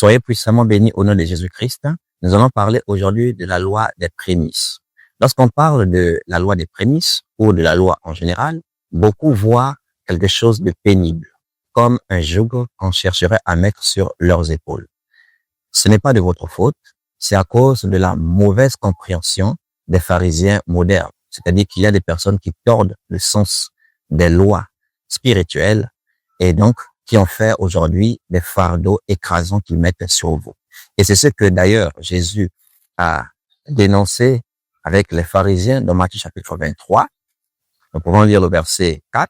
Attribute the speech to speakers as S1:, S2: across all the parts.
S1: Soyez puissamment bénis au nom de Jésus-Christ. Nous allons parler aujourd'hui de la loi des prémices. Lorsqu'on parle de la loi des prémices ou de la loi en général, beaucoup voient quelque chose de pénible, comme un joug qu'on chercherait à mettre sur leurs épaules. Ce n'est pas de votre faute, c'est à cause de la mauvaise compréhension des pharisiens modernes. C'est-à-dire qu'il y a des personnes qui tordent le sens des lois spirituelles et donc qui ont fait aujourd'hui des fardeaux écrasants qu'ils mettent sur vous. Et c'est ce que d'ailleurs Jésus a dénoncé avec les pharisiens dans Matthieu chapitre 23. Nous pouvons lire le verset 4.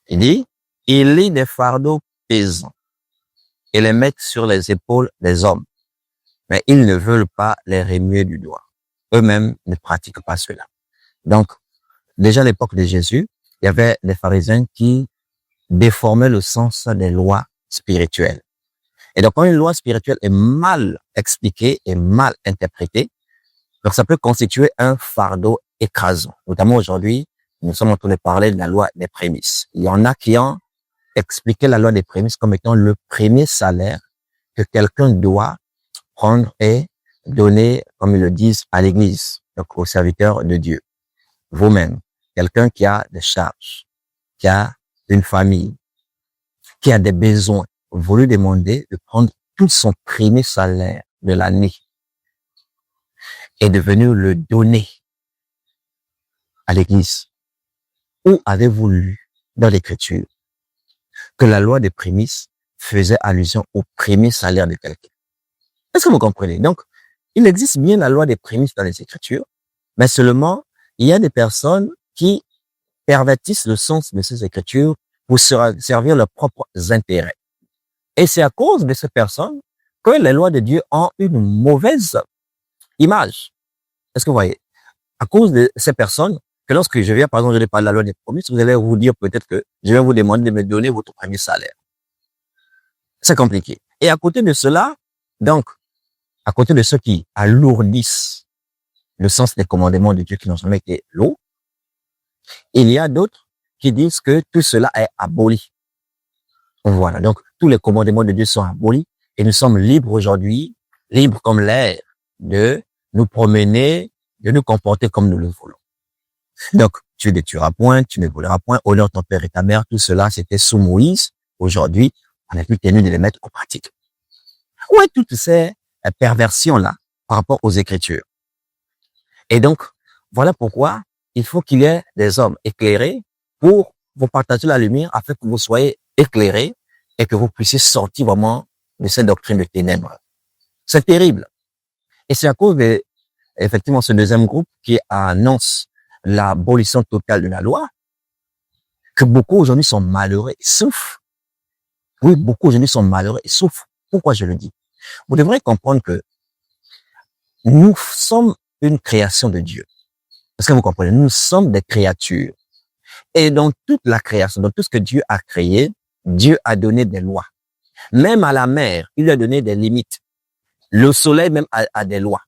S1: Il dit, « Il lit des fardeaux pesants et les mettent sur les épaules des hommes, mais ils ne veulent pas les remuer du doigt. Eux-mêmes ne pratiquent pas cela. » Donc, déjà à l'époque de Jésus, il y avait des pharisiens qui déformaient le sens des lois spirituelles. Et donc, quand une loi spirituelle est mal expliquée et mal interprétée, donc ça peut constituer un fardeau écrasant. Notamment aujourd'hui, nous sommes en train de parler de la loi des prémices. Il y en a qui ont expliqué la loi des prémices comme étant le premier salaire que quelqu'un doit prendre et donner, comme ils le disent, à l'Église, donc aux serviteurs de Dieu. Vous-même, quelqu'un qui a des charges, qui a une famille, qui a des besoins, vous lui demandez de prendre tout son premier salaire de l'année et de venir le donner à l'Église. Où avez-vous lu dans l'Écriture que la loi des prémices faisait allusion au premier salaire de quelqu'un? Est-ce que vous comprenez? Donc, il existe bien la loi des prémices dans les Écritures, mais seulement, il y a des personnes qui pervertissent le sens de ces Écritures pour servir leurs propres intérêts. Et c'est à cause de ces personnes que les lois de Dieu ont une mauvaise image. Est-ce que vous voyez? À cause de ces personnes, que lorsque je viens, par exemple, je parle de la loi des prémices, vous allez vous dire peut-être que je vais vous demander de me donner votre premier salaire. C'est compliqué. Et à côté de cela, donc, à côté de ceux qui alourdissent le sens des commandements de Dieu qui n'ont jamais été lourds, il y a d'autres qui disent que tout cela est aboli. Voilà. Donc, tous les commandements de Dieu sont abolis et nous sommes libres aujourd'hui, libres comme l'air, de nous promener, de nous comporter comme nous le voulons. Donc, tu ne tueras point, tu ne voleras point, honore ton père et ta mère, tout cela, c'était sous Moïse. Aujourd'hui, on n'est plus tenu de les mettre en pratique. Où est toutes ces perversions-là par rapport aux Écritures? Et donc, voilà pourquoi il faut qu'il y ait des hommes éclairés pour vous partager la lumière afin que vous soyez éclairés et que vous puissiez sortir vraiment de cette doctrine de ténèbres. C'est terrible. Et c'est à cause de, effectivement, ce deuxième groupe qui annonce l'abolition totale de la loi que beaucoup aujourd'hui sont malheureux et souffrent. Oui, beaucoup aujourd'hui sont malheureux et souffrent. Pourquoi je le dis? Vous devrez comprendre que nous sommes une création de Dieu. Est-ce que vous comprenez? Nous sommes des créatures. Et dans toute la création, dans tout ce que Dieu a créé, Dieu a donné des lois. Même à la mer, il lui a donné des limites. Le soleil même a des lois.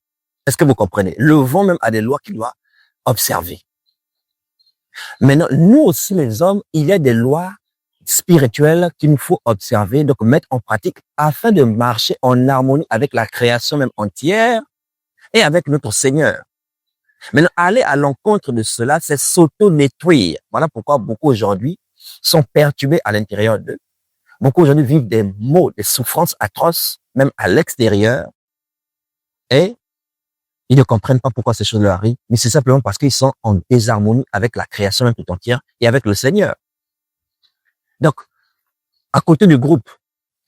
S1: Est-ce que vous comprenez? Le vent même a des lois qu'il doit observer. Maintenant, nous aussi les hommes, il y a des lois spirituelles qu'il nous faut observer, donc mettre en pratique afin de marcher en harmonie avec la création même entière et avec notre Seigneur. Maintenant, aller à l'encontre de cela, c'est s'auto-détruire. Voilà pourquoi beaucoup aujourd'hui sont perturbés à l'intérieur d'eux. Beaucoup aujourd'hui vivent des maux, des souffrances atroces, même à l'extérieur. Et ils ne comprennent pas pourquoi ces choses leur arrivent, mais c'est simplement parce qu'ils sont en désharmonie avec la création même tout entière et avec le Seigneur. Donc, à côté du groupe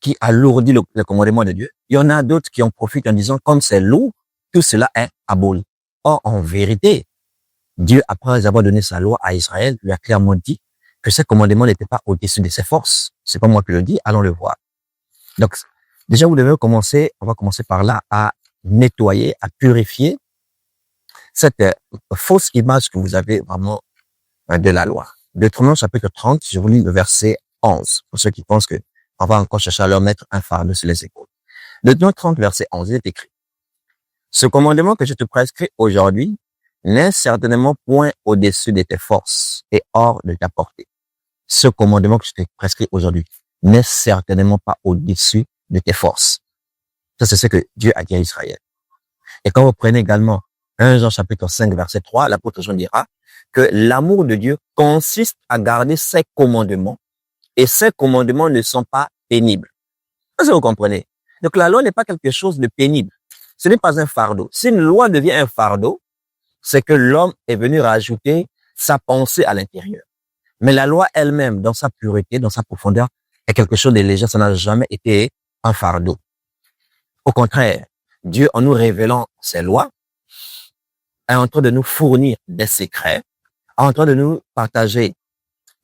S1: qui alourdit le commandement de Dieu, il y en a d'autres qui en profitent en disant, comme c'est lourd, tout cela est aboli. Or, en vérité, Dieu, après avoir donné sa loi à Israël, lui a clairement dit que ces commandements n'étaient pas au-dessus de ses forces. C'est pas moi qui le dis, allons le voir. Donc, déjà, vous devez commencer, on va commencer par là, à nettoyer, à purifier cette fausse image que vous avez vraiment de la loi. Deutéronome chapitre 30, je vous lis le verset 11, pour ceux qui pensent que on va encore chercher à leur mettre un fardeau sur les épaules. Deutéronome 30, verset 11, il est écrit: ce commandement que je te prescris aujourd'hui n'est certainement point au-dessus de tes forces et hors de ta portée. Ce commandement que je te prescris aujourd'hui n'est certainement pas au-dessus de tes forces. Ça, c'est ce que Dieu a dit à Israël. Et quand vous prenez également 1 Jean chapitre 5, verset 3, l'apôtre Jean dira que l'amour de Dieu consiste à garder ses commandements et ces commandements ne sont pas pénibles. Est-ce que vous comprenez? Donc la loi n'est pas quelque chose de pénible. Ce n'est pas un fardeau. Si une loi devient un fardeau, c'est que l'homme est venu rajouter sa pensée à l'intérieur. Mais la loi elle-même, dans sa pureté, dans sa profondeur, est quelque chose de léger. Ça n'a jamais été un fardeau. Au contraire, Dieu, en nous révélant ses lois, est en train de nous fournir des secrets, est en train de nous partager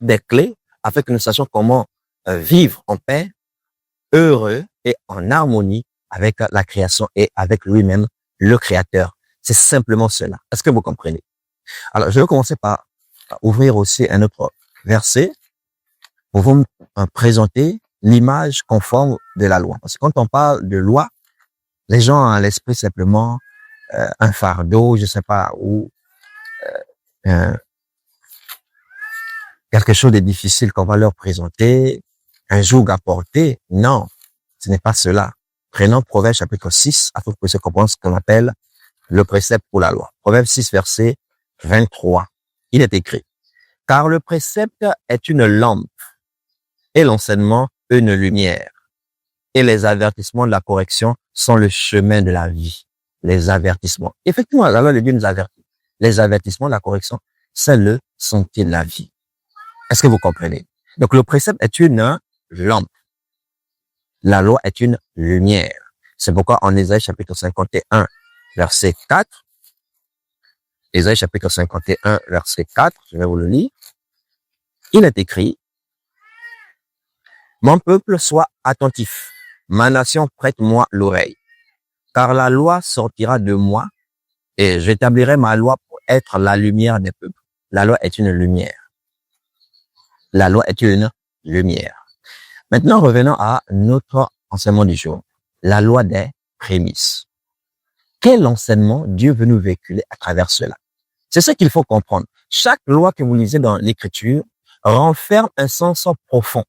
S1: des clés afin que nous sachions comment vivre en paix, heureux et en harmonie avec la création et avec lui-même, le Créateur. C'est simplement cela. Est-ce que vous comprenez? Alors, je vais commencer par ouvrir aussi un autre verset pour vous présenter l'image conforme de la loi. Parce que quand on parle de loi, les gens ont à l'esprit simplement un fardeau, je sais pas, ou quelque chose de difficile qu'on va leur présenter, un joug à porter. Non, ce n'est pas cela. Prenons Proverbe chapitre 6, afin que vous puissiez comprendre ce qu'on appelle le précepte pour la loi. Proverbe 6, verset 23. Il est écrit: car le précepte est une lampe et l'enseignement une lumière. Et les avertissements de la correction sont le chemin de la vie. Les avertissements. Effectivement, la loi de Dieu nous avertit. Les avertissements de la correction, c'est le sentier de la vie. Est-ce que vous comprenez? Donc, le précepte est une lampe. La loi est une lumière. C'est pourquoi en Ésaïe chapitre 51, verset 4, Ésaïe chapitre 51, verset 4, je vais vous le lire. Il est écrit: mon peuple, sois attentif. Ma nation, prête-moi l'oreille. Car la loi sortira de moi et j'établirai ma loi pour être la lumière des peuples. La loi est une lumière. La loi est une lumière. Maintenant, revenons à notre enseignement du jour. La loi des prémices. Quel enseignement Dieu veut nous véhiculer à travers cela? C'est ce qu'il faut comprendre. Chaque loi que vous lisez dans l'Écriture renferme un sens profond.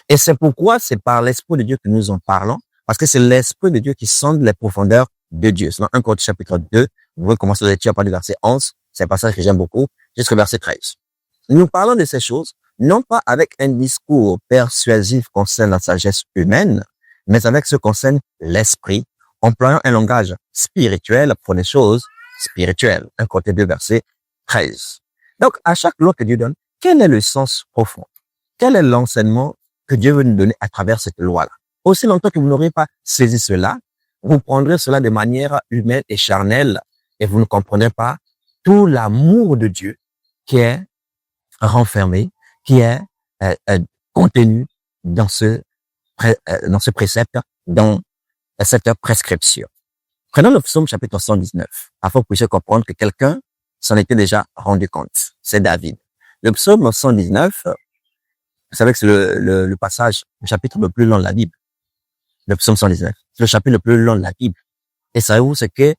S1: Et c'est pourquoi c'est par l'Esprit de Dieu que nous en parlons, parce que c'est l'Esprit de Dieu qui sonde les profondeurs de Dieu. C'est dans 1 Corinthiens chapitre 2, vous pouvez commencer à lecture à partir du verset 11, c'est un passage que j'aime beaucoup, jusqu'au verset 13. Nous parlons de ces choses, non pas avec un discours persuasif concernant la sagesse humaine, mais avec ce qui concerne l'esprit, employant un langage spirituel pour les choses spirituelles. 1 Corinthiens 2, verset 13. Donc, à chaque loi que Dieu donne, quel est le sens profond? Quel est l'enseignement que Dieu veut nous donner à travers cette loi-là? Aussi longtemps que vous n'aurez pas saisi cela, vous prendrez cela de manière humaine et charnelle et vous ne comprendrez pas tout l'amour de Dieu qui est renfermé, qui est contenu dans ce précepte, dans cette prescription. Prenons le psaume chapitre 119, afin que vous puissiez comprendre que quelqu'un s'en était déjà rendu compte. C'est David. Le psaume 119, vous savez que c'est le passage, le chapitre le plus long de la Bible. Le psaume 119. C'est le chapitre le plus long de la Bible. Et savez-vous ce que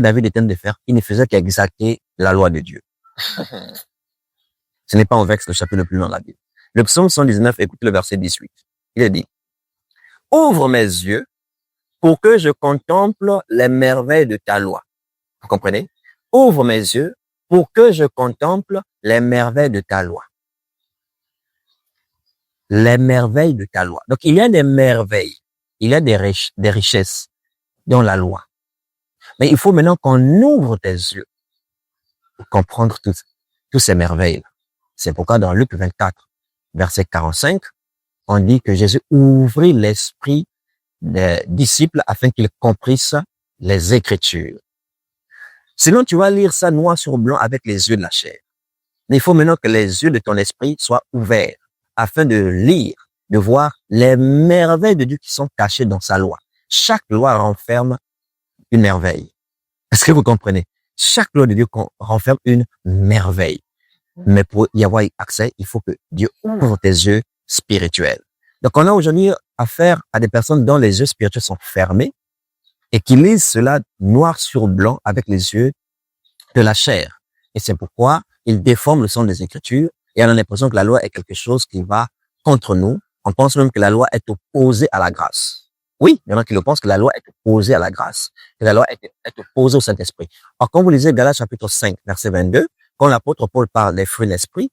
S1: David était de faire? Il ne faisait qu'exalter la loi de Dieu. Ce n'est pas en vexe le chapitre le plus long de la Bible. Le psaume 119, écoutez le verset 18. Il est dit: ouvre mes yeux pour que je contemple les merveilles de ta loi. Vous comprenez? Ouvre mes yeux pour que je contemple les merveilles de ta loi. Les merveilles de ta loi. Donc, il y a des merveilles, il y a des richesses dans la loi. Mais il faut maintenant qu'on ouvre tes yeux pour comprendre toutes ces merveilles. C'est pourquoi dans Luc 24, verset 45, on dit que Jésus ouvrit l'esprit des disciples afin qu'ils comprissent les Écritures. Sinon, tu vas lire ça noir sur blanc avec les yeux de la chair. Mais il faut maintenant que les yeux de ton esprit soient ouverts afin de lire, de voir les merveilles de Dieu qui sont cachées dans sa loi. Chaque loi renferme une merveille. Est-ce que vous comprenez? Chaque loi de Dieu renferme une merveille. Mais pour y avoir accès, il faut que Dieu ouvre tes yeux spirituels. Donc, on a aujourd'hui affaire à des personnes dont les yeux spirituels sont fermés et qui lisent cela noir sur blanc avec les yeux de la chair. Et c'est pourquoi ils déforment le sens des Écritures et on a l'impression que la loi est quelque chose qui va contre nous On pense même que la loi est opposée à la grâce. Oui, il y en a qui le pensent que la loi est opposée à la grâce, que la loi est opposée au Saint-Esprit. Or, quand vous lisez Galates chapitre 5, verset 22, quand l'apôtre Paul parle des fruits de l'Esprit,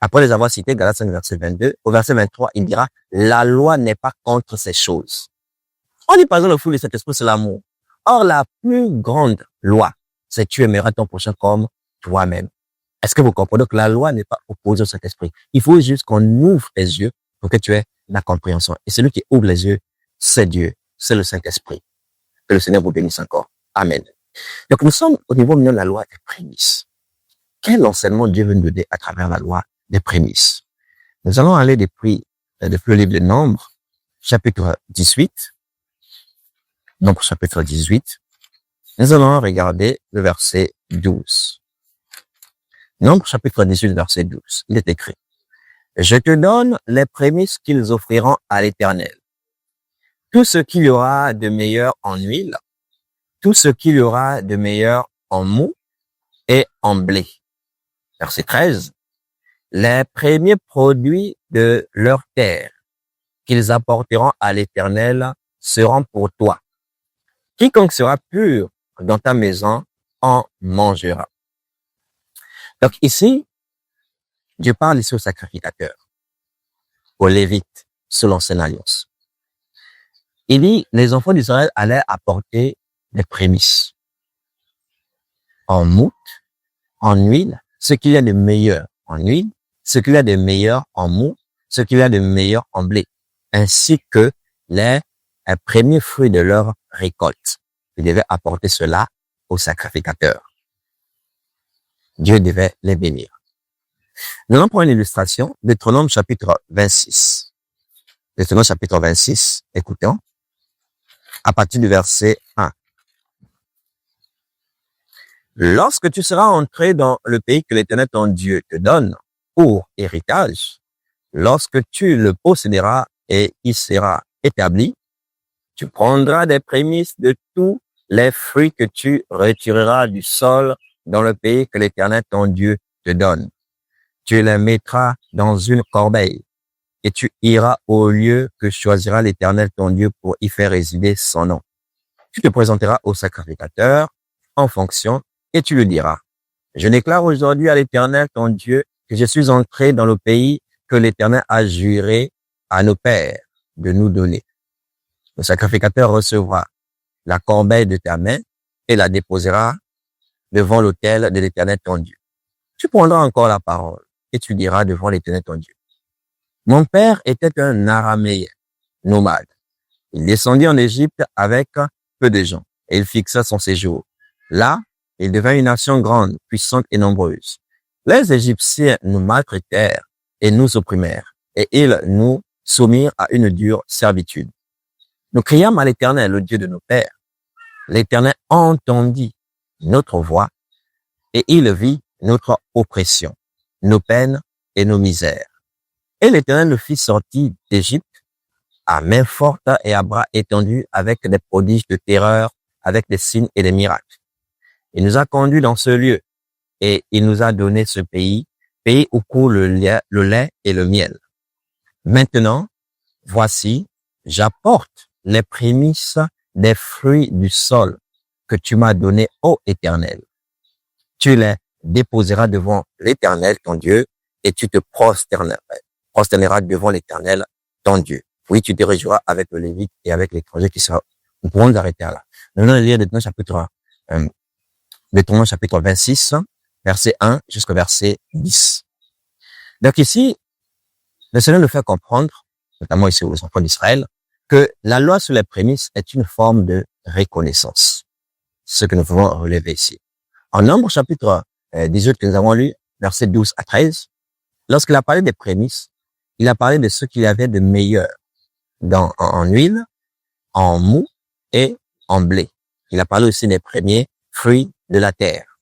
S1: après les avoir cités, Galates 5, verset 22, au verset 23, il dira, la loi n'est pas contre ces choses. On dit par exemple, le fruit de cet esprit, c'est l'amour. Or, la plus grande loi, c'est tu aimeras ton prochain comme toi-même. Est-ce que vous comprenez que la loi n'est pas opposée au Saint-Esprit? Il faut juste qu'on ouvre les yeux pour que tu aies la compréhension. Et celui qui ouvre les yeux, c'est Dieu, c'est le Saint-Esprit. Que le Seigneur vous bénisse encore. Amen. Donc, nous sommes au niveau de la loi des prémices. Quel enseignement Dieu veut nous donner à travers la loi des prémices? Nous allons aller depuis le livre de Nombres, chapitre 18. Nombre chapitre 18. Nous allons regarder le verset 12. Nombre chapitre 18, verset 12. Il est écrit, je te donne les prémices qu'ils offriront à l'Éternel. Tout ce qu'il y aura de meilleur en huile, tout ce qu'il y aura de meilleur en mou et en blé. Verset 13. Les premiers produits de leur terre qu'ils apporteront à l'Éternel seront pour toi. Quiconque sera pur dans ta maison en mangera. Donc ici, Dieu parle ici aux sacrificateurs, aux Lévites, selon l'ancienne alliance. Il dit, les enfants d'Israël allaient apporter des prémices en mout, en huile, ce qu'il y a de meilleur en huile, ce qu'il y a de meilleur en mou, ce qu'il y a de meilleur en blé, ainsi que les premiers fruits de leur récolte. Ils devaient apporter cela aux sacrificateurs. Dieu devait les bénir. Nous allons prendre une illustration, Deutéronome chapitre 26. Deutéronome chapitre 26, écoutons, à partir du verset 1. Lorsque tu seras entré dans le pays que l'Éternel ton Dieu te donne pour héritage, lorsque tu le posséderas et il sera établi, tu prendras des prémices de tous les fruits que tu retireras du sol dans le pays que l'Éternel ton Dieu te donne. Tu les mettras dans une corbeille et tu iras au lieu que choisira l'Éternel ton Dieu pour y faire résider son nom. Tu te présenteras au sacrificateur en fonction et tu lui diras, je déclare aujourd'hui à l'Éternel ton Dieu que je suis entré dans le pays que l'Éternel a juré à nos pères de nous donner. Le sacrificateur recevra la corbeille de ta main et la déposera devant l'autel de l'Éternel ton Dieu. Tu prendras encore la parole et tu diras devant l'Éternel ton Dieu. Mon père était un Araméen, nomade. Il descendit en Égypte avec peu de gens et il fixa son séjour. Là, il devint une nation grande, puissante et nombreuse. Les Égyptiens nous maltraitèrent et nous opprimèrent et ils nous soumirent à une dure servitude. Nous criâmes à l'Éternel, le Dieu de nos pères. L'Éternel entendit notre voix et il vit notre oppression, nos peines et nos misères. Et l'Éternel le fit sortir d'Égypte à main forte et à bras étendus avec des prodiges de terreur, avec des signes et des miracles. Il nous a conduits dans ce lieu et il nous a donné ce pays, pays où coule le lait et le miel. Maintenant, voici, j'apporte les prémices des fruits du sol que tu m'as donné, ô Éternel. Tu les déposeras devant l'Éternel, ton Dieu, et tu te prosterneras devant l'Éternel, ton Dieu. Oui, tu te réjouiras avec le Lévite et avec l'étranger qui sera. Nous pourrons nous arrêter là. Nous allons lire Deutéronome chapitre 26, verset 1 jusqu'au verset 10. Donc ici, le Seigneur nous fait comprendre, notamment ici aux enfants d'Israël, que la loi sur les prémices est une forme de reconnaissance. Ce que nous pouvons relever ici. En Nombre chapitre 18 que nous avons lu, versets 12 à 13, lorsqu'il a parlé des prémices, il a parlé de ce qu'il y avait de meilleur en huile, en mou et en blé. Il a parlé aussi des premiers fruits de la terre.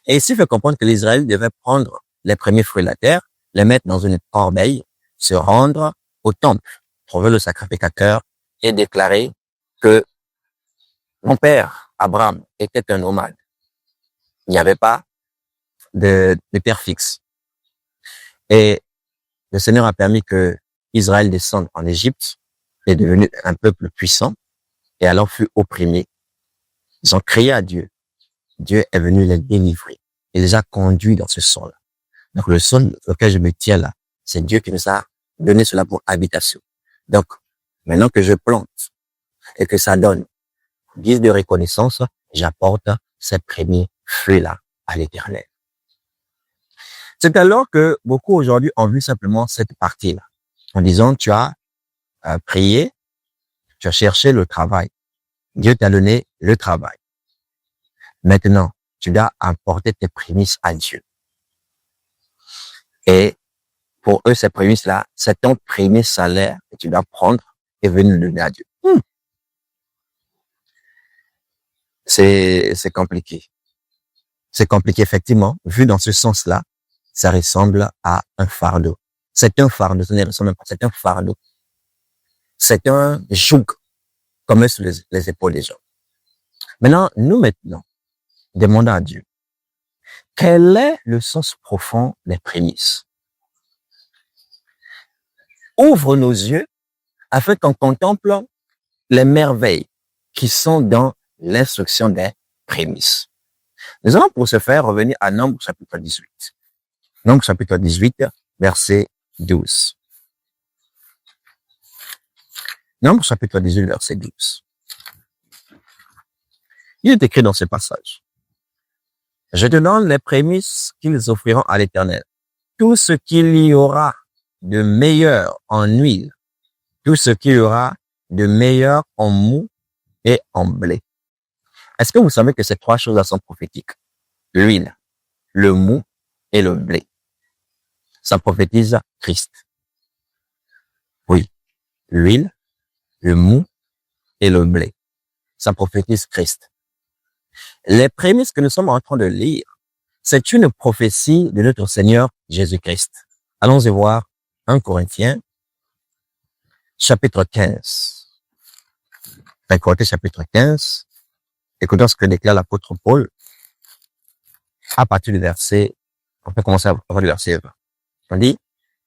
S1: Et ici, il fait comprendre que l'Israël devait prendre les premiers fruits de la terre, les mettre dans une corbeille, se rendre au temple, trouver le sacrificateur et déclarer que mon père, Abraham, était un nomade. Il n'y avait pas de père fixe. Et le Seigneur a permis que Israël descende en Égypte, est devenu un peuple puissant et alors fut opprimé. Ils ont crié à Dieu. Dieu est venu les délivrer. Il les a conduits dans ce sol-là. Donc le sol auquel je me tiens là, c'est Dieu qui nous a donné cela pour habitation. Donc, maintenant que je plante et que ça donne guise de reconnaissance, j'apporte ces premiers fruits-là à l'Éternel. C'est alors que beaucoup aujourd'hui ont vu simplement cette partie-là, en disant tu as prié, tu as cherché le travail, Dieu t'a donné le travail. Maintenant, tu dois apporter tes prémices à Dieu. Et pour eux, ces prémices-là, c'est ton premier salaire que tu dois prendre et venir le donner à Dieu. C'est compliqué. C'est compliqué, effectivement. Vu dans ce sens-là, ça ressemble à un fardeau. C'est un fardeau, ce ne ressemble pas, c'est un fardeau. C'est un joug comme sur les épaules des gens. Maintenant, demandons à Dieu, quel est le sens profond des prémices? Ouvre nos yeux afin qu'on contemple les merveilles qui sont dans l'instruction des prémices. Nous allons pour ce faire revenir à Nombre chapitre 18. Nombre chapitre 18, verset 12. Nombre chapitre 18, verset 12. Il est écrit dans ce passage: je te donne les prémices qu'ils offriront à l'Éternel. Tout ce qu'il y aura de meilleur en huile, tout ce qu'il y aura de meilleur en mou et en blé. Est-ce que vous savez que ces trois choses-là sont prophétiques? L'huile, le mou et le blé. Ça prophétise Christ. Oui. L'huile, le mou et le blé. Ça prophétise Christ. Les prémices que nous sommes en train de lire, c'est une prophétie de notre Seigneur Jésus-Christ. Allons-y voir 1 Corinthiens, chapitre 15. 1 Corinthiens, chapitre 15. Écoutons ce que déclare l'apôtre Paul à partir du verset, on peut commencer à partir du verset 20. On dit,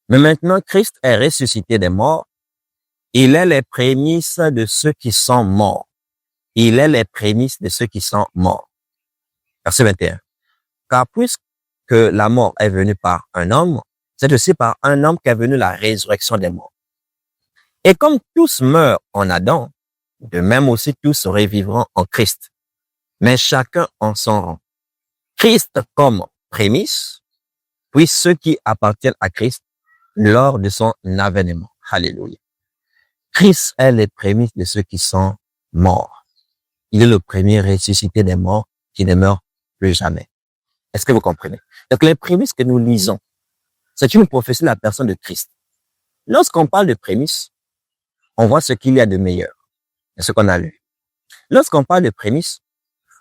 S1: mais maintenant Christ est ressuscité des morts, il est les prémices de ceux qui sont morts. Il est les prémices de ceux qui sont morts. Verset 21. Car puisque la mort est venue par un homme, c'est aussi par un homme qu'est venue la résurrection des morts. Et comme tous meurent en Adam, de même aussi tous revivront en Christ. Mais chacun en son rang. Christ comme prémisse, puis ceux qui appartiennent à Christ lors de son avènement. Alléluia. Christ est les prémices de ceux qui sont morts. Il est le premier ressuscité des morts qui ne meurt plus jamais. Est-ce que vous comprenez? Donc les prémices que nous lisons, c'est une prophétie de la personne de Christ. Lorsqu'on parle de prémices, on voit ce qu'il y a de meilleur. C'est ce qu'on a lu. Lorsqu'on parle de prémices,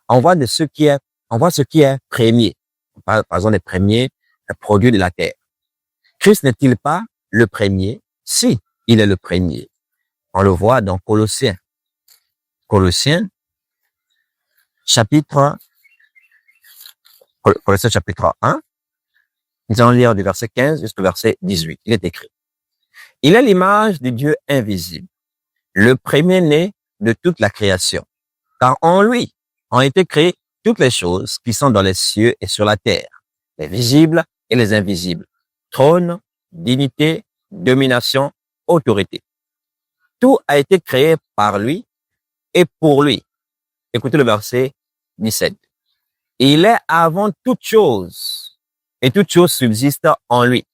S1: on voit ce qui est premier. Par exemple, les premiers produits de la terre. Christ n'est-il pas le premier? Si, il est le premier. On le voit dans Colossiens. Colossiens, chapitre 1. Nous allons lire du verset 15 jusqu'au verset 18. Il est écrit: il est l'image du Dieu invisible, le premier-né de toute la création. Car en lui ont été créées toutes les choses qui sont dans les cieux et sur la terre, les visibles et les invisibles, trône, dignité, domination, autorité. Tout a été créé par lui et pour lui. Écoutez le verset 17. Il est avant toute chose, et toute chose subsiste en lui.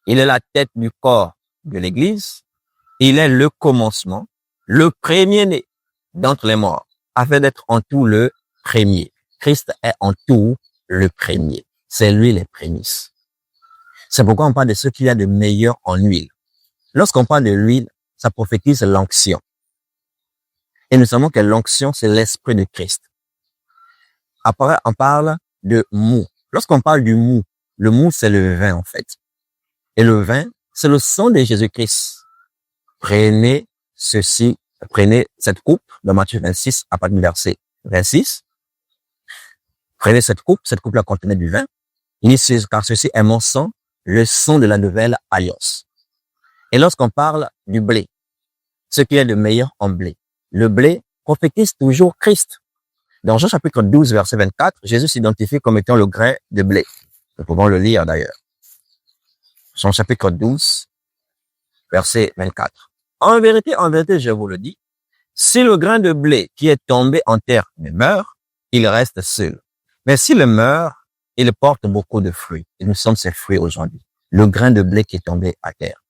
S1: Il est la tête du corps de l'Église. Il est le commencement, le premier-né d'entre les morts, afin d'être en tout le premier. Christ est en tout le premier. C'est lui les prémices. C'est pourquoi on parle de ce qu'il y a de meilleur en huile. Lorsqu'on parle de l'huile, ça prophétise l'onction. Et nous savons que l'onction, c'est l'esprit de Christ. Après, on parle de mou. Lorsqu'on parle du mou, le mou, c'est le vin, en fait. Et le vin, c'est le sang de Jésus-Christ. Prenez cette coupe, dans Matthieu 26, à partir du verset 26. Prenez cette coupe-là contenait du vin. Il dit, car ceci est mon sang, le sang de la nouvelle alliance. Et lorsqu'on parle du blé, ce qui est le meilleur en blé, le blé prophétise toujours Christ. Dans Jean chapitre 12, verset 24, Jésus s'identifie comme étant le grain de blé. Nous pouvons le lire d'ailleurs. Jean chapitre 12, verset 24. En vérité, je vous le dis, si le grain de blé qui est tombé en terre ne meurt, il reste seul. Mais s'il meurt, il porte beaucoup de fruits. Et nous sommes ces fruits aujourd'hui. Le grain de blé qui est tombé à terre.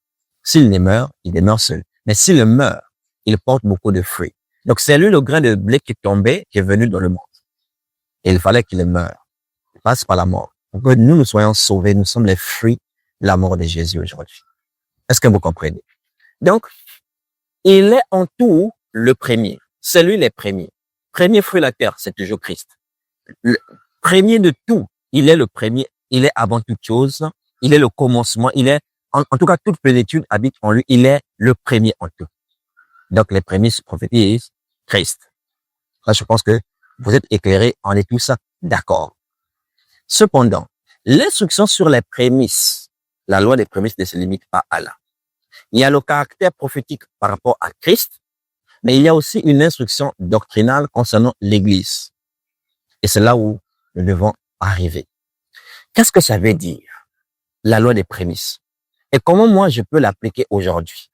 S1: S'il ne meurt, il demeure seul. Mais s'il meurt, il porte beaucoup de fruits. Donc c'est lui le grain de blé qui est tombé, qui est venu dans le monde. Et il fallait qu'il meure. Il passe par la mort. Pour que nous soyons sauvés, nous sommes les fruits de la mort de Jésus aujourd'hui. Est-ce que vous comprenez? Donc, il est en tout le premier. C'est lui le premier. Premier fruit de la terre, c'est toujours Christ. Le premier de tout. Il est le premier. Il est avant toute chose. Il est le commencement. Il est, en tout cas, toute plénitude habite en lui. Il est le premier en tout. Donc, les prémices prophétisent Christ. Là, je pense que vous êtes éclairés, on est tous d'accord. Cependant, l'instruction sur les prémices, la loi des prémices ne se limite pas à là. Il y a le caractère prophétique par rapport à Christ, mais il y a aussi une instruction doctrinale concernant l'Église. Et c'est là où nous devons arriver. Qu'est-ce que ça veut dire, la loi des prémices? Et comment moi je peux l'appliquer aujourd'hui?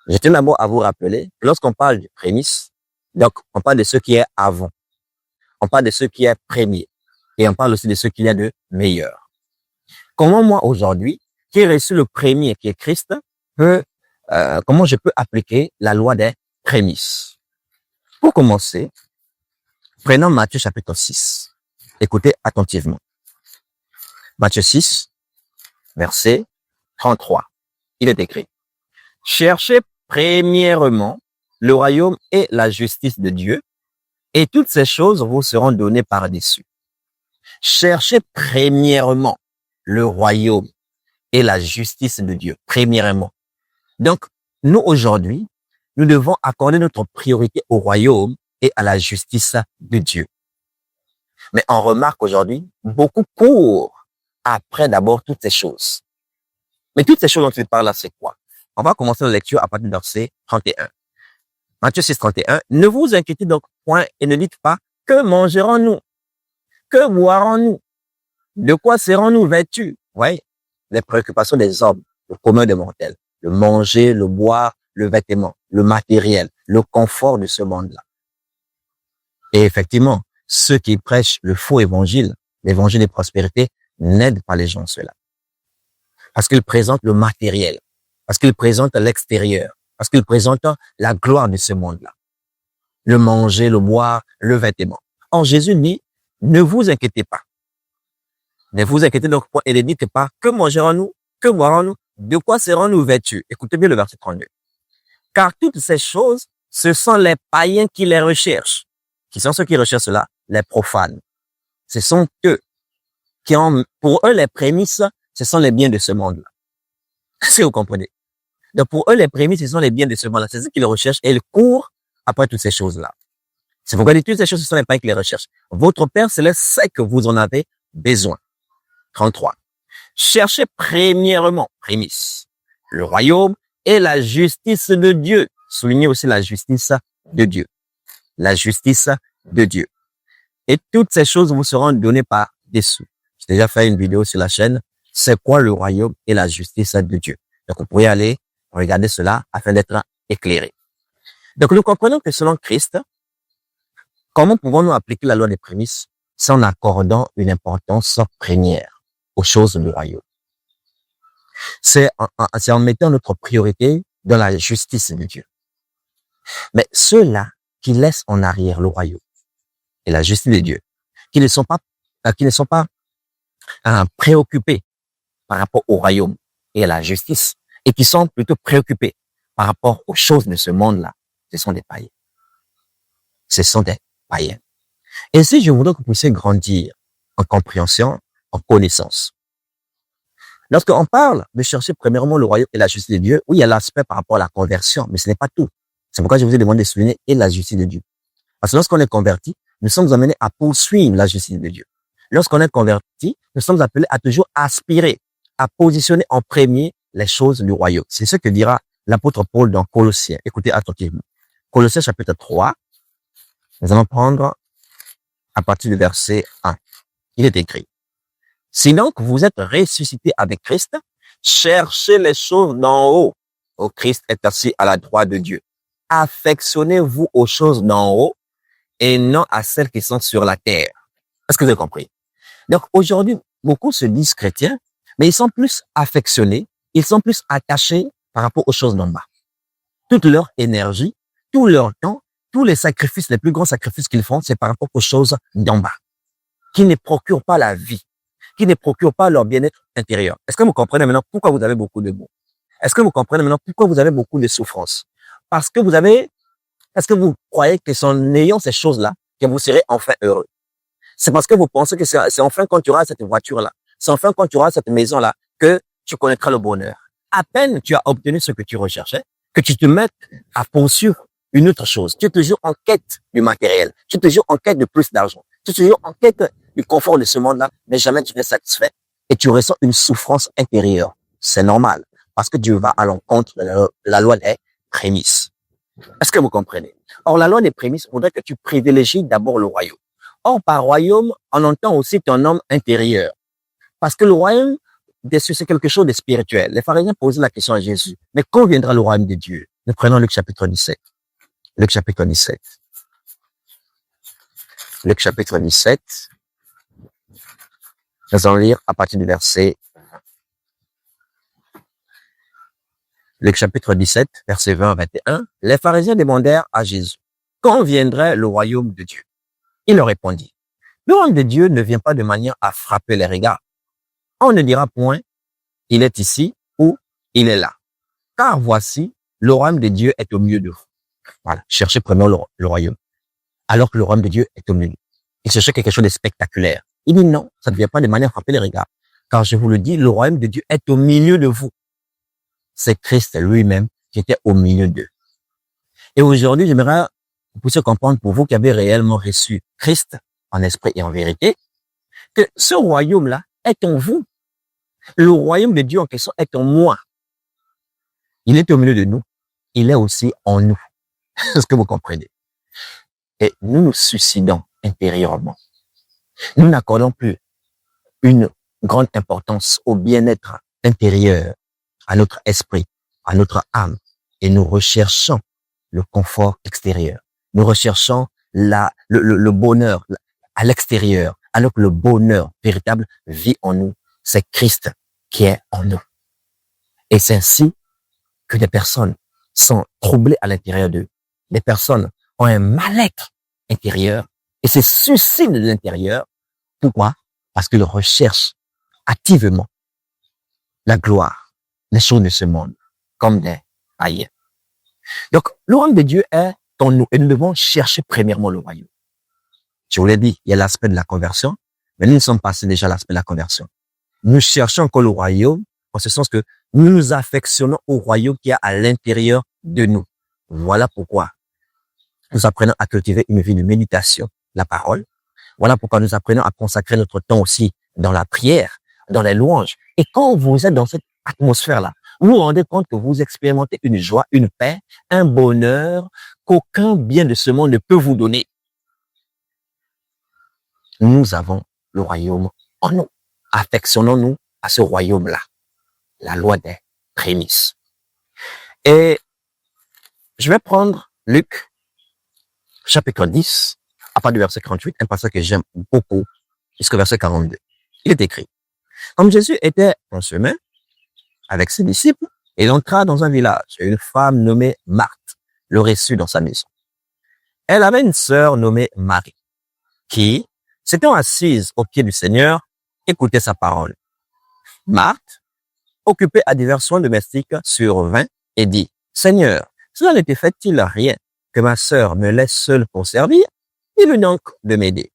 S1: Je tiens d'abord à vous rappeler, lorsqu'on parle de prémices, donc on parle de ce qui est avant, on parle de ce qui est premier, et on parle aussi de ce qu'il y a de meilleur. Comment moi aujourd'hui, qui ai reçu le premier qui est Christ, comment je peux appliquer la loi des prémices? Pour commencer, prenons Matthieu chapitre 6. Écoutez attentivement. Matthieu 6, verset 33. Il est écrit: cherchez premièrement le royaume et la justice de Dieu, et toutes ces choses vous seront données par-dessus. Cherchez premièrement le royaume et la justice de Dieu, premièrement. Donc, nous aujourd'hui, nous devons accorder notre priorité au royaume et à la justice de Dieu. Mais on remarque aujourd'hui, beaucoup courent après d'abord toutes ces choses. Mais toutes ces choses dont il parle là, c'est quoi? On va commencer la lecture à partir du verset 31. Matthieu 6, 31. Ne vous inquiétez donc point et ne dites pas: que mangerons-nous? Que boirons-nous? De quoi serons-nous vêtus? Oui, les préoccupations des hommes, le commun des mortels. Le manger, le boire, le vêtement, le matériel, le confort de ce monde-là. Et effectivement, ceux qui prêchent le faux évangile, l'évangile de prospérité, n'aident pas les gens, ceux-là. Parce qu'ils présentent le matériel, parce qu'ils présentent l'extérieur, parce qu'ils présentent la gloire de ce monde-là. Le manger, le boire, le vêtement. Or, Jésus dit: ne vous inquiétez pas. Ne vous inquiétez donc pas et ne dites pas: que mangerons-nous? Que boirons-nous? De quoi serons-nous vêtus? Écoutez bien le verset 32. Car toutes ces choses, ce sont les païens qui les recherchent. Qui sont ceux qui recherchent cela? Les profanes. Ce sont eux qui ont, pour eux, les prémices, ce sont les biens de ce monde-là. Si vous comprenez. Donc, pour eux, les prémices, ce sont les biens de ce monde-là. C'est ce qu'ils recherchent et ils courent après toutes ces choses-là. C'est pourquoi toutes ces choses, ce sont les païens qui les recherchent. Votre Père Céleste sait que vous en avez besoin. 33. Cherchez premièrement, prémisse, le royaume et la justice de Dieu. Soulignez aussi la justice de Dieu. La justice de Dieu. Et toutes ces choses vous seront données par-dessous. J'ai déjà fait une vidéo sur la chaîne. C'est quoi le royaume et la justice de Dieu? Donc, vous pouvez aller regarder cela afin d'être éclairé. Donc, nous comprenons que selon Christ, comment pouvons-nous appliquer la loi des prémices? C'est en accordant une importance première aux choses du royaume. C'est en mettant notre priorité dans la justice de Dieu. Mais ceux-là qui laissent en arrière le royaume et la justice de Dieu, qui ne sont pas préoccupés par rapport au royaume et à la justice, et qui sont plutôt préoccupés par rapport aux choses de ce monde-là, ce sont des païens. Ce sont des païens. Et si je voudrais que vous puissiez grandir en compréhension, en connaissance. Lorsqu'on parle de chercher premièrement le royaume et la justice de Dieu, oui, il y a l'aspect par rapport à la conversion, mais ce n'est pas tout. C'est pourquoi je vous ai demandé de souligner et la justice de Dieu. Parce que lorsqu'on est converti, nous sommes amenés à poursuivre la justice de Dieu. Lorsqu'on est converti, nous sommes appelés à toujours aspirer, à positionner en premier les choses du royaume. C'est ce que dira l'apôtre Paul dans Colossiens. Écoutez attentivement. Colossiens chapitre 3, nous allons prendre à partir du verset 1. Il est écrit: sinon que vous êtes ressuscités avec Christ, cherchez les choses d'en haut. Où Christ est assis à la droite de Dieu. Affectionnez-vous aux choses d'en haut et non à celles qui sont sur la terre. Est-ce que vous avez compris? Donc aujourd'hui, beaucoup se disent chrétiens, mais ils sont plus affectionnés, ils sont plus attachés par rapport aux choses d'en bas. Toute leur énergie, tout leur temps, tous les sacrifices, les plus grands sacrifices qu'ils font, c'est par rapport aux choses d'en bas, qui ne procurent pas la vie, qui ne procurent pas leur bien-être intérieur. Est-ce que vous comprenez maintenant pourquoi vous avez beaucoup de maux? Est-ce que vous comprenez maintenant pourquoi vous avez beaucoup de souffrances? Parce que vous croyez que c'est en ayant ces choses-là que vous serez enfin heureux. C'est parce que vous pensez que c'est enfin quand tu auras cette voiture-là, c'est enfin quand tu auras cette maison-là que tu connaîtras le bonheur. À peine tu as obtenu ce que tu recherchais, que tu te mettes à poursuivre une autre chose. Tu es toujours en quête du matériel. Tu es toujours en quête de plus d'argent. Tu es toujours en quête du confort de ce monde-là, mais jamais tu n'es satisfait. Et tu ressens une souffrance intérieure. C'est normal, parce que Dieu va à l'encontre de la loi des prémices. Est-ce que vous comprenez? Or, la loi des prémices voudrait que tu privilégies d'abord le royaume. Or, par royaume, on entend aussi ton homme intérieur. Parce que le royaume des cieux, c'est quelque chose de spirituel. Les pharisiens posaient la question à Jésus: mais quand viendra le royaume de Dieu? Nous prenons Luc chapitre 17. Luc chapitre 17. Luc chapitre 17. Nous allons lire à partir du verset. Luc chapitre 17, verset 20 à 21. Les pharisiens demandèrent à Jésus: quand viendrait le royaume de Dieu? Il leur répondit: le royaume de Dieu ne vient pas de manière à frapper les regards. On ne dira point, il est ici ou il est là. Car voici, le royaume de Dieu est au milieu de vous. Voilà. Cherchez premièrement le royaume. Alors que le royaume de Dieu est au milieu. Il cherchait quelque chose de spectaculaire. Il dit non, ça ne vient pas de manière à frapper les regards. Car je vous le dis, le royaume de Dieu est au milieu de vous. C'est Christ lui-même qui était au milieu d'eux. Et aujourd'hui, j'aimerais que vous puissiez comprendre, pour vous qui avez réellement reçu Christ en esprit et en vérité, que ce royaume-là est en vous. Le royaume de Dieu en question est en moi. Il est au milieu de nous. Il est aussi en nous. Est-ce que vous comprenez? Et nous nous suicidons intérieurement. Nous n'accordons plus une grande importance au bien-être intérieur, à notre esprit, à notre âme. Et nous recherchons le confort extérieur. Nous recherchons le bonheur à l'extérieur, alors que le bonheur véritable vit en nous. C'est Christ qui est en nous. Et c'est ainsi que des personnes sont troublées à l'intérieur d'eux. Les personnes ont un mal-être intérieur et se suicident de l'intérieur. Pourquoi? Parce qu'ils recherchent activement la gloire, les choses de ce monde, comme des ailleurs. Donc, le royaume de Dieu est en nous et nous devons chercher premièrement le royaume. Je vous l'ai dit, il y a l'aspect de la conversion, mais nous sommes passés déjà à l'aspect de la conversion. Nous cherchons encore le royaume, en ce sens que nous nous affectionnons au royaume qui est à l'intérieur de nous. Voilà pourquoi nous apprenons à cultiver une vie de méditation, la parole. Voilà pourquoi nous apprenons à consacrer notre temps aussi dans la prière, dans les louanges. Et quand vous êtes dans cette atmosphère-là, vous vous rendez compte que vous expérimentez une joie, une paix, un bonheur qu'aucun bien de ce monde ne peut vous donner. Nous avons le royaume en nous. Affectionnons-nous à ce royaume-là. La loi des prémices. Et je vais prendre Luc, chapitre 10, à partir du verset 48, un passage que j'aime beaucoup, jusqu'au verset 42. Il est écrit: comme Jésus était en chemin avec ses disciples, il entra dans un village et une femme nommée Marthe le reçut dans sa maison. Elle avait une sœur nommée Marie, qui, s'étant assise au pied du Seigneur, écoutait sa parole. Marthe, occupée à divers soins domestiques, survint et dit: Seigneur, cela ne te fait-il rien que ma sœur me laisse seule pour servir? Il est donc de m'aider.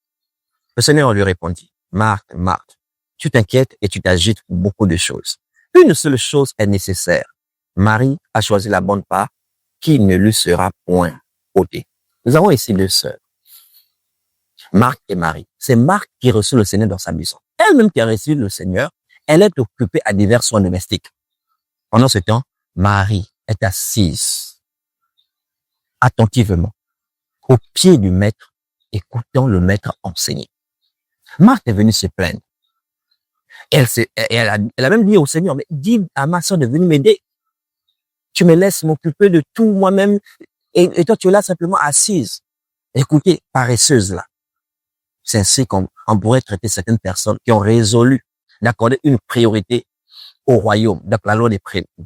S1: Le Seigneur lui répondit: Marthe, Marthe, tu t'inquiètes et tu t'agites pour beaucoup de choses. Une seule chose est nécessaire. Marie a choisi la bonne part qui ne lui sera point ôtée. Nous avons ici deux sœurs, Marthe et Marie. C'est Marthe qui reçut le Seigneur dans sa maison. Elle-même qui a reçu le Seigneur, elle est occupée à divers soins domestiques. Pendant ce temps, Marie est assise attentivement au pied du maître, écoutant le maître enseigner. Marthe est venue se plaindre. Elle a même dit au Seigneur, mais dis à ma soeur de venir m'aider. Tu me laisses m'occuper de tout moi-même et toi tu es là simplement assise. Écoutez, paresseuse là. C'est ainsi qu'on pourrait traiter certaines personnes qui ont résolu d'accorder une priorité au royaume, donc la loi des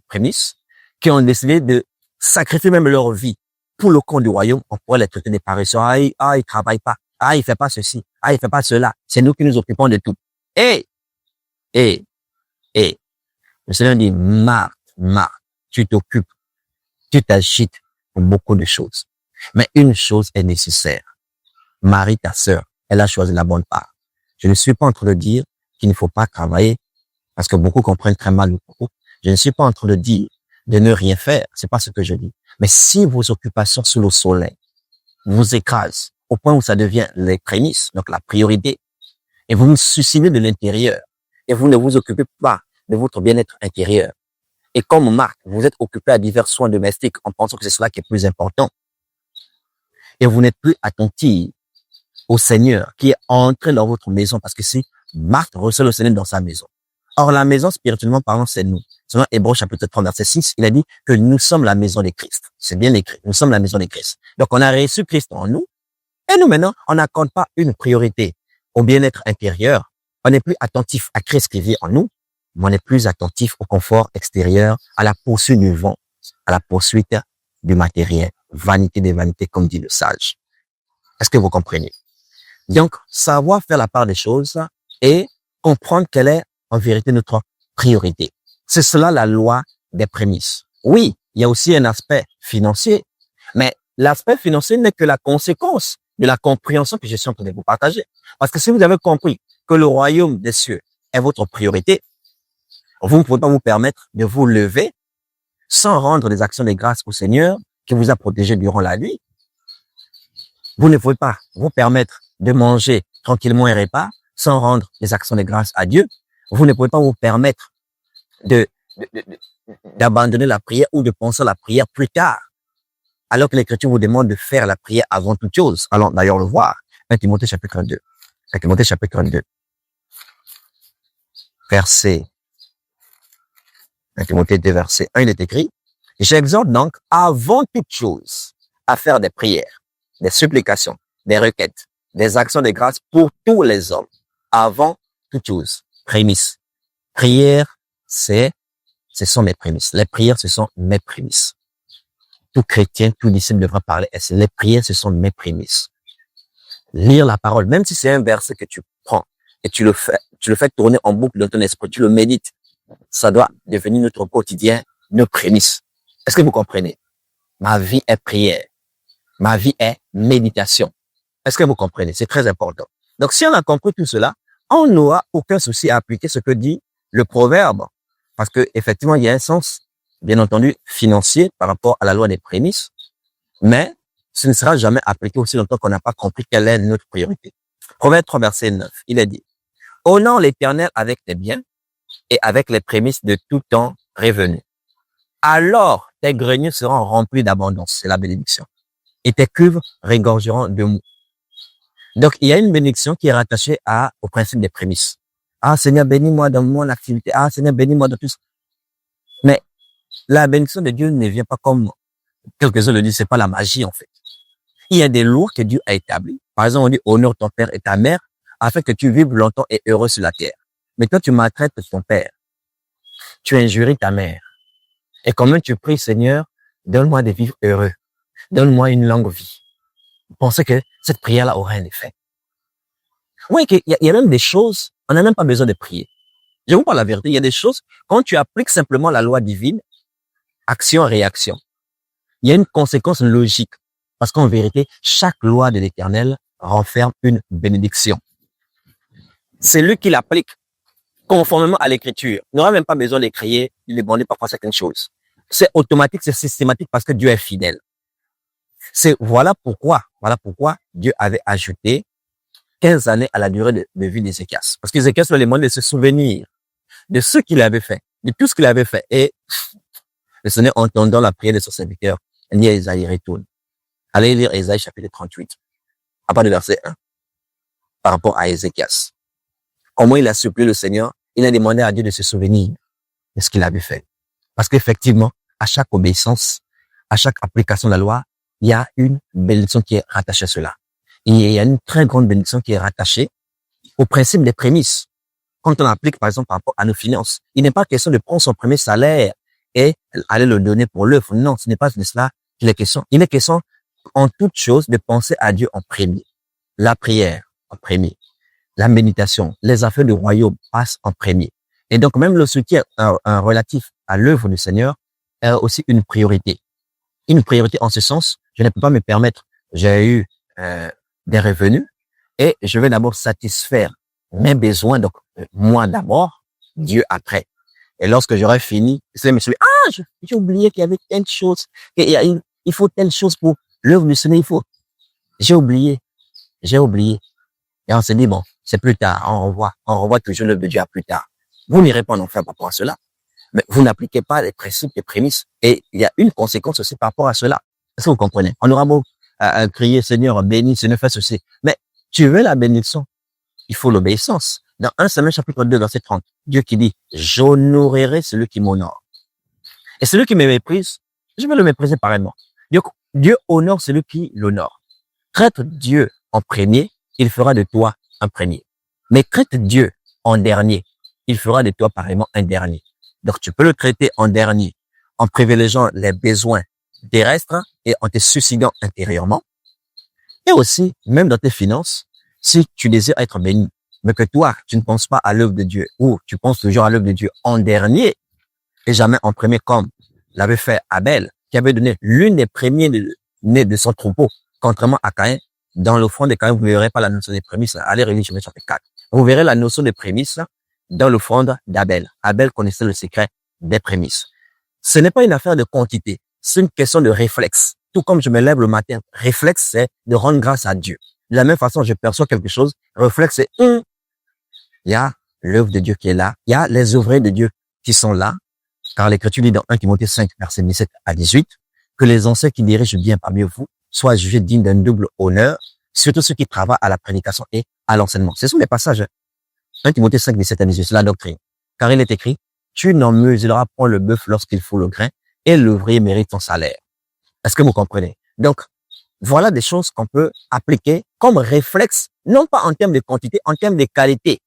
S1: prémices, qui ont décidé de sacrifier même leur vie pour le compte du royaume. On pourrait les traiter des paresseux. Il travaille pas. Il fait pas ceci. Il fait pas cela. C'est nous qui nous occupons de tout. Et, le Seigneur dit, Marthe, tu t'occupes, tu t'agites pour beaucoup de choses. Mais une chose est nécessaire. Marie, ta sœur, elle a choisi la bonne part. Je ne suis pas en train de dire qu'il ne faut pas travailler, parce que beaucoup comprennent très mal le propos. Je ne suis pas en train de dire de ne rien faire. C'est pas ce que je dis. Mais si vos occupations sous le soleil vous écrasent au point où ça devient les prémices, donc la priorité, et vous vous suicidez de l'intérieur, et vous ne vous occupez pas de votre bien-être intérieur. Et comme Marthe, vous êtes occupé à divers soins domestiques en pensant que c'est cela qui est plus important. Et vous n'êtes plus attentif au Seigneur qui est entré dans votre maison, parce que si Marthe reçoit le Seigneur dans sa maison. Or, la maison, spirituellement parlant, c'est nous. Selon Hébreux chapitre 3, verset 6, il a dit que nous sommes la maison de Christ. C'est bien écrit. Nous sommes la maison de Christ. Donc, on a reçu Christ en nous. Et nous, maintenant, on n'accorde pas une priorité au bien-être intérieur. On n'est plus attentif à Christ qui vit en nous, mais on est plus attentif au confort extérieur, à la poursuite du vent, à la poursuite du matériel. Vanité des vanités, comme dit le sage. Est-ce que vous comprenez? Donc, savoir faire la part des choses et comprendre quelle est en vérité notre priorité. C'est cela la loi des prémices. Oui, il y a aussi un aspect financier, mais l'aspect financier n'est que la conséquence de la compréhension que je suis en train de vous partager. Parce que si vous avez compris que le royaume des cieux est votre priorité, vous ne pouvez pas vous permettre de vous lever sans rendre des actions de grâce au Seigneur qui vous a protégé durant la nuit. Vous ne pouvez pas vous permettre de manger tranquillement un repas sans rendre des actions de grâce à Dieu. Vous ne pouvez pas vous permettre d'abandonner la prière ou de penser à la prière plus tard, alors que l'Écriture vous demande de faire la prière avant toute chose. Allons d'ailleurs le voir. 1 Timothée chapitre 2. 1 Timothée chapitre 2. Verset 1 Timothée 2, verset 1, il est écrit, j'exhorte donc avant toute chose à faire des prières, des supplications, des requêtes, des actions de grâce pour tous les hommes, avant toute chose. Prémices. Prière, ce sont mes prémices. Les prières, ce sont mes prémices. Tout chrétien, tout disciple devra parler ainsi. Les prières, ce sont mes prémices. Lire la parole, même si c'est un verset que tu prends et tu le fais tourner en boucle dans ton esprit, tu le médites, ça doit devenir notre quotidien, nos prémices. Est-ce que vous comprenez? Ma vie est prière. Ma vie est méditation. Est-ce que vous comprenez? C'est très important. Donc, si on a compris tout cela, on n'aura aucun souci à appliquer ce que dit le proverbe. Parce que, effectivement, il y a un sens, bien entendu, financier par rapport à la loi des prémices. Mais, ce ne sera jamais appliqué aussi longtemps qu'on n'a pas compris quelle est notre priorité. Proverbe 3, verset 9, il est dit, honore l'Éternel avec tes biens et avec les prémices de tout temps revenu. Alors, tes greniers seront remplis d'abondance. C'est la bénédiction. Et tes cuves regorgeront de mou. Donc, il y a une bénédiction qui est rattachée au principe des prémices. Ah, Seigneur, bénis-moi dans mon activité. Ah, Seigneur, bénis-moi dans tout ça. Mais la bénédiction de Dieu ne vient pas comme quelques-uns le disent, c'est pas la magie, en fait. Il y a des lois que Dieu a établies. Par exemple, on dit, honore ton père et ta mère afin que tu vives longtemps et heureux sur la terre. Mais toi, tu maltraites ton père. Tu injuries ta mère. Et comment tu pries, Seigneur, donne-moi de vivre heureux. Donne-moi une longue vie. Vous pensez que cette prière-là aura un effet? Oui, il y a même des choses, on n'a même pas besoin de prier. Je vous parle la vérité, il y a des choses, quand tu appliques simplement la loi divine, action-réaction, il y a une conséquence logique. Parce qu'en vérité, chaque loi de l'Éternel renferme une bénédiction. C'est lui qui l'applique conformément à l'Écriture. Il n'aura même pas besoin d'écrire, de demander parfois certaines choses. C'est automatique, c'est systématique parce que Dieu est fidèle. Voilà pourquoi Dieu avait ajouté 15 années à la durée de vie d'Ézéchias. Parce qu'Ézéchias lui a demandé de se souvenir de ce qu'il avait fait. de tout ce qu'il avait fait. Et le Seigneur, entendant la prière de son serviteur, il dit à Isaïe, retourne. Allez lire Isaïe chapitre 38, à part du verset 1, par rapport à Ézéchias. Comment il a supplié le Seigneur, il a demandé à Dieu de se souvenir de ce qu'il avait fait. Parce qu'effectivement, à chaque obéissance, à chaque application de la loi, il y a une bénédiction qui est rattachée à cela. Il y a une très grande bénédiction qui est rattachée au principe des prémices. Quand on applique, par exemple, par rapport à nos finances, il n'est pas question de prendre son premier salaire et aller le donner pour l'œuvre. Non, ce n'est pas de cela qu'il est question. Il est question, en toute chose, de penser à Dieu en premier. La prière en premier. La méditation, les affaires du royaume passent en premier. Et donc, même le soutien relatif à l'œuvre du Seigneur est aussi une priorité. Une priorité en ce sens, je ne peux pas me permettre, j'ai eu des revenus et je vais d'abord satisfaire mes besoins, donc moi d'abord, Dieu après. Et lorsque j'aurai fini, je me suis dit, j'ai oublié qu'il y avait telle chose, il faut telle chose pour l'œuvre du Seigneur, j'ai oublié. Et on s'est dit, bon, c'est plus tard, on revoit toujours l'œuvre de Dieu à plus tard. Vous n'irez pas en enfer par rapport à cela. Mais vous n'appliquez pas les principes, les prémices. Et il y a une conséquence aussi par rapport à cela. Est-ce que vous comprenez? On aura beau crier, Seigneur, bénis, Seigneur, fais ceci. Mais tu veux la bénédiction, il faut l'obéissance. Dans 1 Samuel chapitre 2, verset 30, Dieu qui dit, j'honorerai celui qui m'honore. Et celui qui me méprise, je vais le mépriser pareillement. Dieu honore celui qui l'honore. Traite Dieu en premier, il fera de toi un premier. Mais traite Dieu en dernier, il fera de toi pareillement un dernier. Donc, tu peux le traiter en dernier, en privilégiant les besoins terrestres et en te suicidant intérieurement. Et aussi, même dans tes finances, si tu désires être béni, mais que toi, tu ne penses pas à l'œuvre de Dieu, ou tu penses toujours à l'œuvre de Dieu en dernier, et jamais en premier, comme l'avait fait Abel, qui avait donné l'une des premiers nés de son troupeau, contrairement à Caïn. Dans l'offrande de Caïn, vous ne verrez pas la notion des prémices. Allez relire Genèse chapitre 4. Vous verrez la notion des prémices dans l'offrande d'Abel. Abel connaissait le secret des prémices. Ce n'est pas une affaire de quantité, c'est une question de réflexe. Tout comme je me lève le matin, réflexe, c'est de rendre grâce à Dieu. De la même façon, je perçois quelque chose, réflexe, c'est il y a l'œuvre de Dieu qui est là, il y a les ouvriers de Dieu qui sont là, car l'Écriture dit dans 1 Timothée 5, verset 17 à 18, que les anciens qui dirigent bien parmi vous soient jugés dignes d'un double honneur, surtout ceux qui travaillent à la prédication et à l'enseignement. Ce sont les passages 1 Timothée 5, 17 à 18, c'est la doctrine. Car il est écrit, tu n'en mesureras point le bœuf lorsqu'il faut le grain, et l'ouvrier mérite son salaire. Est-ce que vous comprenez? Donc, voilà des choses qu'on peut appliquer comme réflexe, non pas en termes de quantité, en termes de qualité,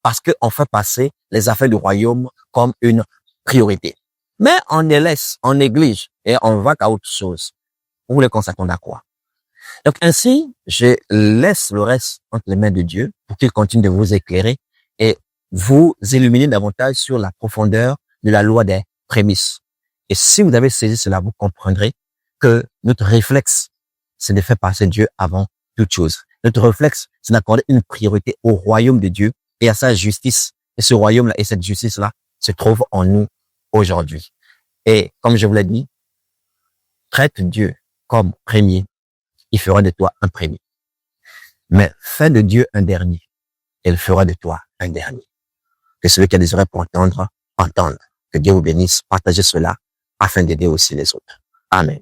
S1: parce qu'on fait passer les affaires du royaume comme une priorité. Mais on les laisse, on néglige, et on va qu'à autre chose. Vous voulez qu'on s'attende à quoi? Donc ainsi, je laisse le reste entre les mains de Dieu pour qu'il continue de vous éclairer et vous illuminer davantage sur la profondeur de la loi des prémices. Et si vous avez saisi cela, vous comprendrez que notre réflexe, c'est de faire passer Dieu avant toute chose. Notre réflexe, c'est d'accorder une priorité au royaume de Dieu et à sa justice. Et ce royaume-là et cette justice-là se trouvent en nous aujourd'hui. Et comme je vous l'ai dit, traite Dieu comme premier, il fera de toi un premier. Mais fais de Dieu un dernier, il fera de toi un dernier. Que celui qui a des oreilles pour entendre, entende. Que Dieu vous bénisse, partagez cela afin d'aider aussi les autres. Amen.